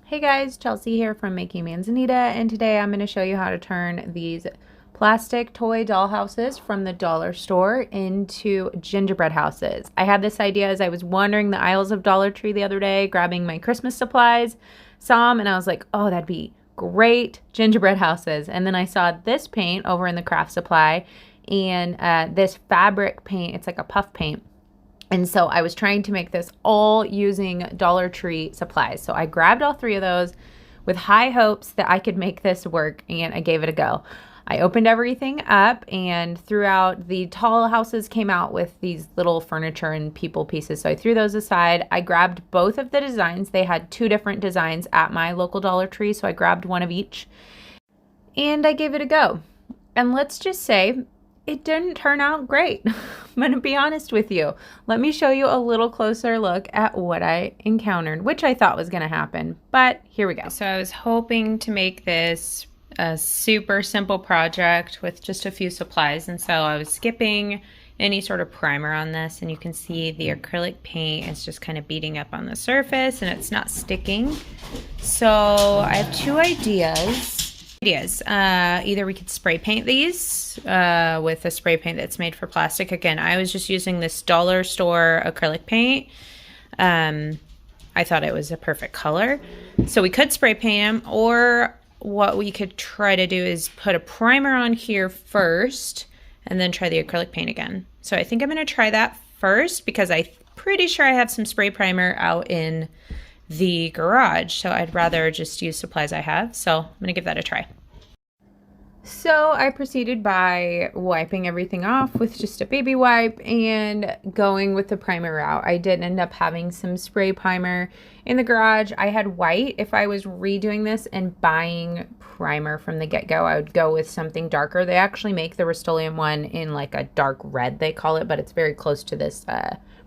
Hey guys, Chelsea here from Making Manzanita, and today I'm going to show you how to turn these plastic toy dollhouses from the dollar store into gingerbread houses. I had this idea as I was wandering the aisles of Dollar Tree the other day, grabbing my Christmas supplies, saw them, and I was like, oh, that'd be great gingerbread houses. And then I saw this paint over in the craft supply and this fabric paint. It's like a puff paint. And so I was trying to make this all using Dollar Tree supplies. So I grabbed all three of those with high hopes that I could make this work, and I gave it a go. I opened everything up, and throughout, the tall houses came out with these little furniture and people pieces. So I threw those aside. I grabbed both of the designs. They had two different designs at my local Dollar Tree, so I grabbed one of each, and I gave it a go. And let's just say, it didn't turn out great. I'm going to be honest with you. Let me show you a little closer look at what I encountered, which I thought was going to happen, but here we go. So I was hoping to make this a super simple project with just a few supplies, and so I was skipping any sort of primer on this, and you can see the acrylic paint is just kind of beating up on the surface and it's not sticking. So I have two ideas. Either we could spray paint these with a spray paint that's made for plastic. Again, I was just using this dollar store acrylic paint. I thought it was a perfect color. So we could spray paint them, or what we could try to do is put a primer on here first and then try the acrylic paint again. So I think I'm going to try that first because I'm pretty sure I have some spray primer out in the garage, so I'd rather just use supplies I have. So I'm gonna give that a try. So I proceeded by wiping everything off with just a baby wipe and going with the primer route. I did end up having some spray primer in the garage. I had white. If I was redoing this and buying primer from the get-go, I would go with something darker. They actually make the Rust-Oleum one in like a dark red, they call it, but it's very close to this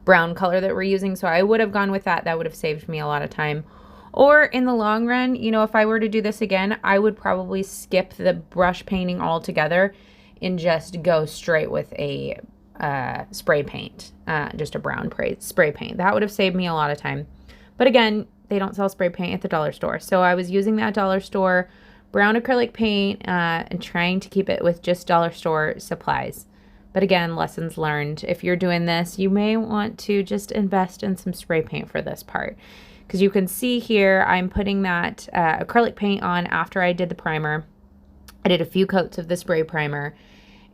brown color that we're using. So I would have gone with that. That would have saved me a lot of time. Or in the long run, you know, if I were to do this again, I would probably skip the brush painting altogether and just go straight with a spray paint, just a brown spray paint. That would have saved me a lot of time. But again, they don't sell spray paint at the dollar store. So I was using that dollar store brown acrylic paint and trying to keep it with just dollar store supplies. But again, lessons learned. If you're doing this, you may want to just invest in some spray paint for this part. Because you can see here, I'm putting that acrylic paint on after I did the primer. I did a few coats of the spray primer,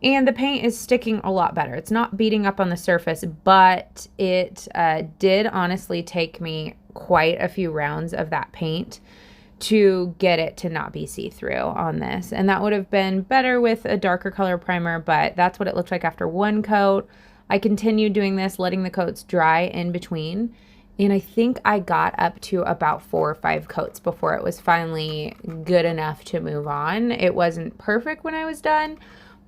and the paint is sticking a lot better. It's not beating up on the surface, but it did honestly take me quite a few rounds of that paint to get it to not be see-through on this. And that would have been better with a darker color primer, but that's what it looked like after one coat. I continued doing this, letting the coats dry in between. And I think I got up to about 4 or 5 coats before it was finally good enough to move on. It wasn't perfect when I was done,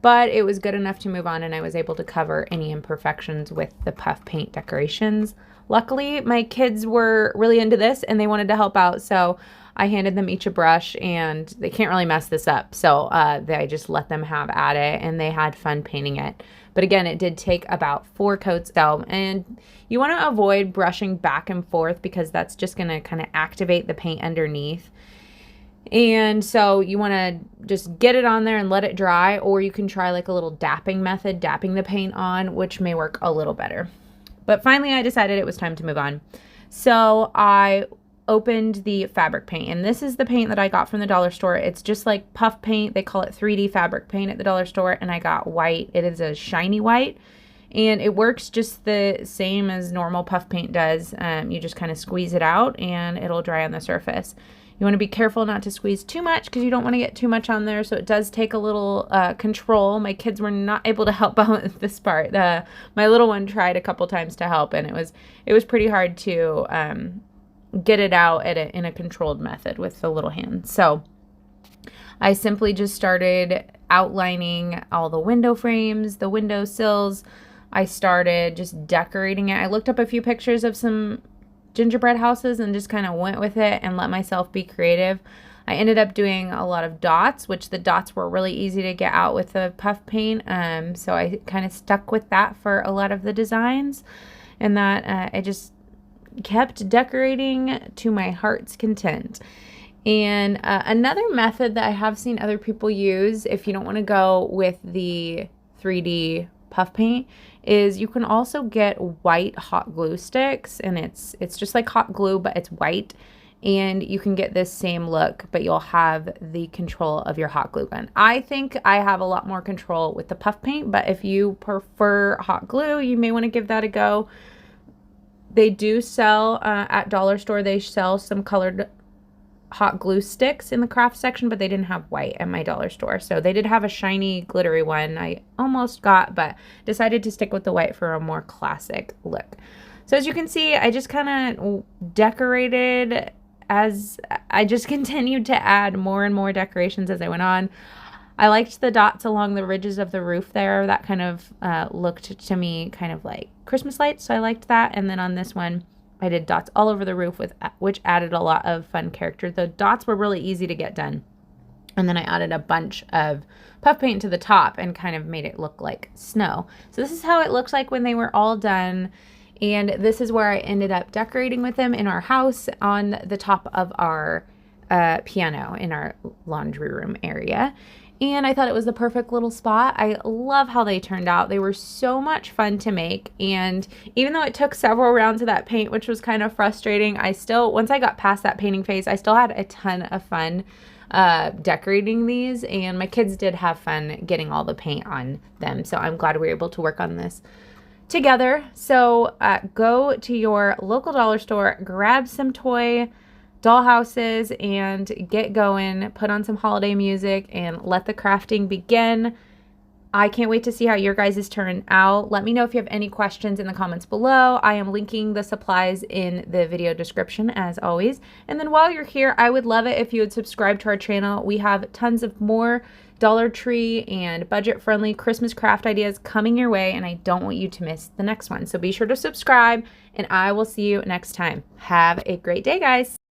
but it was good enough to move on, and I was able to cover any imperfections with the puff paint decorations. Luckily, my kids were really into this and they wanted to help out, so I handed them each a brush, and they can't really mess this up. So I just let them have at it, and they had fun painting it. But again, it did take about 4 coats though, and you want to avoid brushing back and forth because that's just going to kind of activate the paint underneath. And so you want to just get it on there and let it dry, or you can try like a little dapping method, dapping the paint on, which may work a little better. But finally, I decided it was time to move on. So I opened the fabric paint, and this is the paint that I got from the dollar store. It's just like puff paint. They call it 3D fabric paint at the dollar store, and I got white. It is a shiny white, and it works just the same as normal puff paint does. You just kind of squeeze it out and it'll dry on the surface. You want to be careful not to squeeze too much because you don't want to get too much on there, so it does take a little control. My kids were not able to help out with this part. My little one tried a couple times to help, and it was pretty hard to get it out in a controlled method with the little hand. So I simply just started outlining all the window frames, the window sills. I started just decorating it. I looked up a few pictures of some gingerbread houses and just kind of went with it and let myself be creative. I ended up doing a lot of dots, which the dots were really easy to get out with the puff paint. So I kind of stuck with that for a lot of the designs, and that I just kept decorating to my heart's content. And another method that I have seen other people use, if you don't want to go with the 3D puff paint, is you can also get white hot glue sticks, and it's just like hot glue, but it's white, and you can get this same look, but you'll have the control of your hot glue gun. I think I have a lot more control with the puff paint, but if you prefer hot glue, you may want to give that a go. They do sell at Dollar Store, they sell some colored hot glue sticks in the craft section, but they didn't have white at my Dollar Store. So they did have a shiny glittery one I almost got, but decided to stick with the white for a more classic look. So as you can see, I just kind of decorated as I just continued to add more and more decorations as I went on. I liked the dots along the ridges of the roof there. That kind of looked to me kind of like Christmas lights, so I liked that. And then on this one, I did dots all over the roof, which added a lot of fun character. The dots were really easy to get done. And then I added a bunch of puff paint to the top and kind of made it look like snow. So this is how it looks like when they were all done. And this is where I ended up decorating with them in our house on the top of our piano in our laundry room area. And I thought it was the perfect little spot. I love how they turned out. They were so much fun to make. And even though it took several rounds of that paint, which was kind of frustrating, once I got past that painting phase, I still had a ton of fun decorating these. And my kids did have fun getting all the paint on them. So I'm glad we were able to work on this together. So go to your local dollar store, grab some toy dollhouses and get going, put on some holiday music and let the crafting begin. I can't wait to see how your guys' turn out. Let me know if you have any questions in the comments below. I am linking the supplies in the video description as always. And then while you're here, I would love it if you would subscribe to our channel. We have tons of more Dollar Tree and budget-friendly Christmas craft ideas coming your way, and I don't want you to miss the next one. So be sure to subscribe, and I will see you next time. Have a great day, guys.